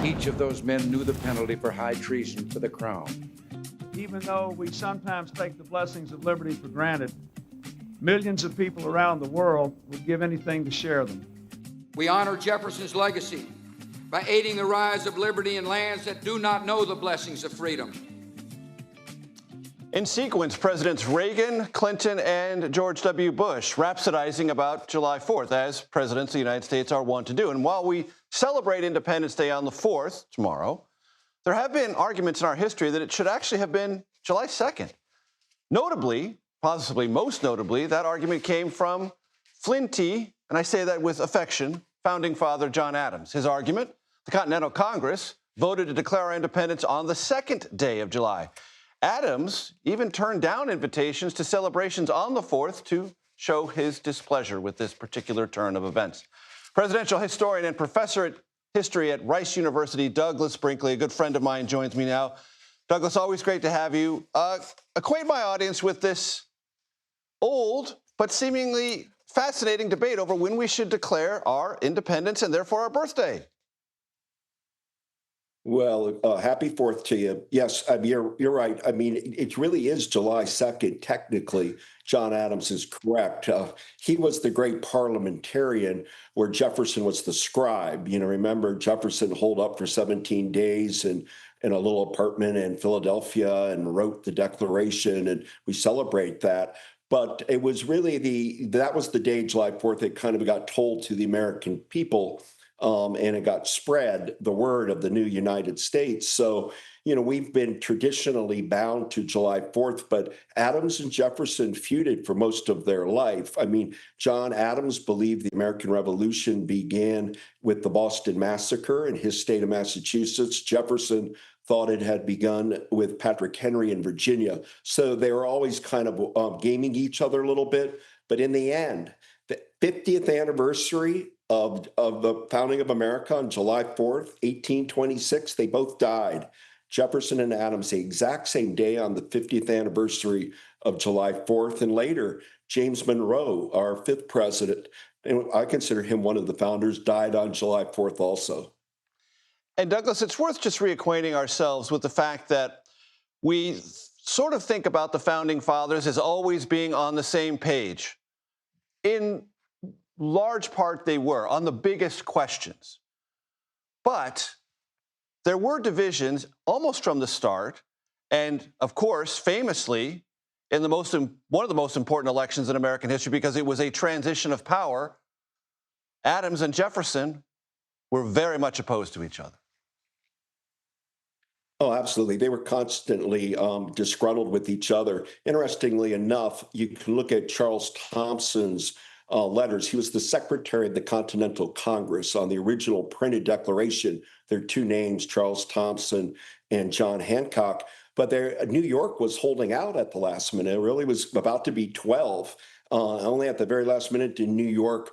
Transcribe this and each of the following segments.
Each of those men knew the penalty for high treason to the crown. Even though we sometimes take the blessings of liberty for granted, millions of people around the world would give anything to share them. We honor Jefferson's legacy by aiding the rise of liberty in lands that do not know the blessings of freedom. In sequence, Presidents Reagan, Clinton, and George W. Bush rhapsodizing about July 4th, as presidents of the United States are wont to do. And while we celebrate Independence Day on the 4th, tomorrow, there have been arguments in our history that it should actually have been July 2nd. Notably, possibly most notably, that argument came from Flinty, and I say that with affection, founding father John Adams. His argument, the Continental Congress voted to declare our independence on the 2nd day of July. Adams even turned down invitations to celebrations on the 4th to show his displeasure with this particular turn of events. Presidential historian and professor at history at Rice University, Douglas Brinkley, a good friend of mine, joins me now. Douglas, always great to have you. Acquaint my audience with this old but seemingly fascinating debate over when we should declare our independence and therefore our birthday. Well, happy 4th to you. Yes, I mean, you're right. I mean, it really is July 2nd. Technically, John Adams is correct. He was the great parliamentarian where Jefferson was the scribe. You know, remember Jefferson holed up for 17 days in a little apartment in Philadelphia and wrote the Declaration, and we celebrate that. But it was really that was the day, July 4th, it kind of got told to the American people. And it got spread, the word of the new United States. So, you know, we've been traditionally bound to July 4th, but Adams and Jefferson feuded for most of their life. I mean, John Adams believed the American Revolution began with the Boston Massacre in his state of Massachusetts. Jefferson thought it had begun with Patrick Henry in Virginia. So they were always kind of gaming each other a little bit. But in the end, the 50th anniversary of the founding of America on July 4th, 1826, they both died. Jefferson and Adams, the exact same day on the 50th anniversary of July 4th. And later, James Monroe, our 5th president, and I consider him one of the founders, died on July 4th also. And Douglas, it's worth just reacquainting ourselves with the fact that we sort of think about the founding fathers as always being on the same page. In large part, they were on the biggest questions. But there were divisions almost from the start. And of course, famously, in one of the most important elections in American history, because it was a transition of power, Adams and Jefferson were very much opposed to each other. Oh, absolutely. They were constantly disgruntled with each other. Interestingly enough, you can look at Charles Thompson's letters. He was the secretary of the Continental Congress. On the original printed declaration, there are two names, Charles Thompson and John Hancock. But New York was holding out at the last minute. It really was about to be 12. Only at the very last minute did New York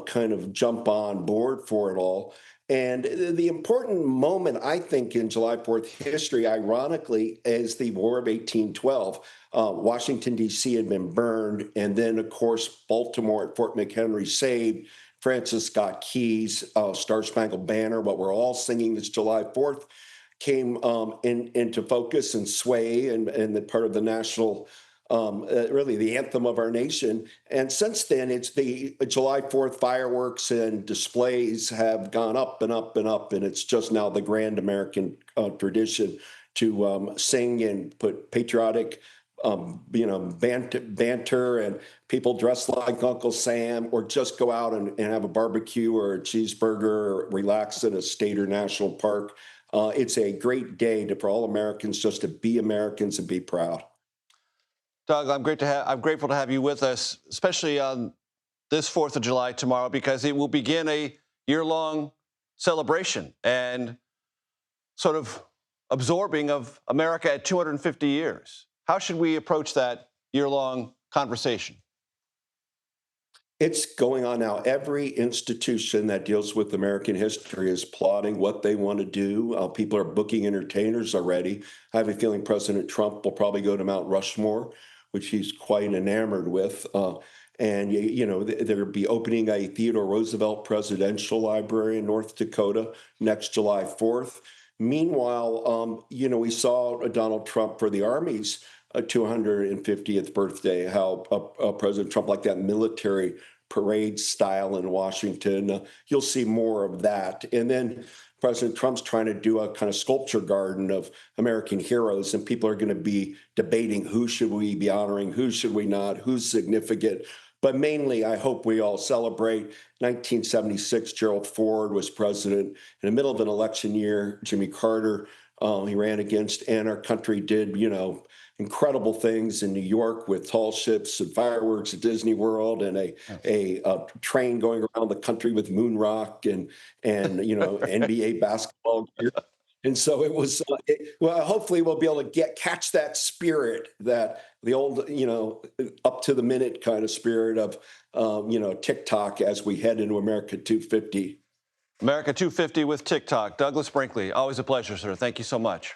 kind of jump on board for it all. And the important moment, I think, in July 4th history, ironically, is the War of 1812. Washington, D.C. had been burned. And then, of course, Baltimore at Fort McHenry saved. Francis Scott Key's Star Spangled Banner, what we're all singing this July 4th, came into focus and sway and the part of the national really the anthem of our nation. And since then, it's the July 4th fireworks and displays have gone up and up and up. And it's just now the grand American tradition to sing and put patriotic, banter and people dressed like Uncle Sam, or just go out and have a barbecue or a cheeseburger or relax in a state or national park. It's a great day for all Americans just to be Americans and be proud. Doug, I'm grateful to have you with us, especially on this 4th of July tomorrow, because it will begin a year-long celebration and sort of absorbing of America at 250 years. How should we approach that year-long conversation? It's going on now. Every institution that deals with American history is plotting what they want to do. People are booking entertainers already. I have a feeling President Trump will probably go to Mount Rushmore, which he's quite enamored with. And, they'll be opening a Theodore Roosevelt Presidential Library in North Dakota next July 4th. Meanwhile, we saw Donald Trump for the Army's 250th birthday, how President Trump, like that military parade style in Washington. You'll see more of that. And then President Trump's trying to do a kind of sculpture garden of American heroes, and people are going to be debating who should we be honoring, who should we not, who's significant. But mainly, I hope we all celebrate 1976. Gerald Ford was president in the middle of an election year. Jimmy Carter, he ran against, and our country did, incredible things in New York with tall ships and fireworks at Disney World, and a train going around the country with moon rock and NBA basketball gear. And so it was. Well, hopefully we'll be able to catch that spirit, that the old, up to the minute kind of spirit of, TikTok as we head into America 250. America 250 with TikTok. Douglas Brinkley, always a pleasure, sir. Thank you so much.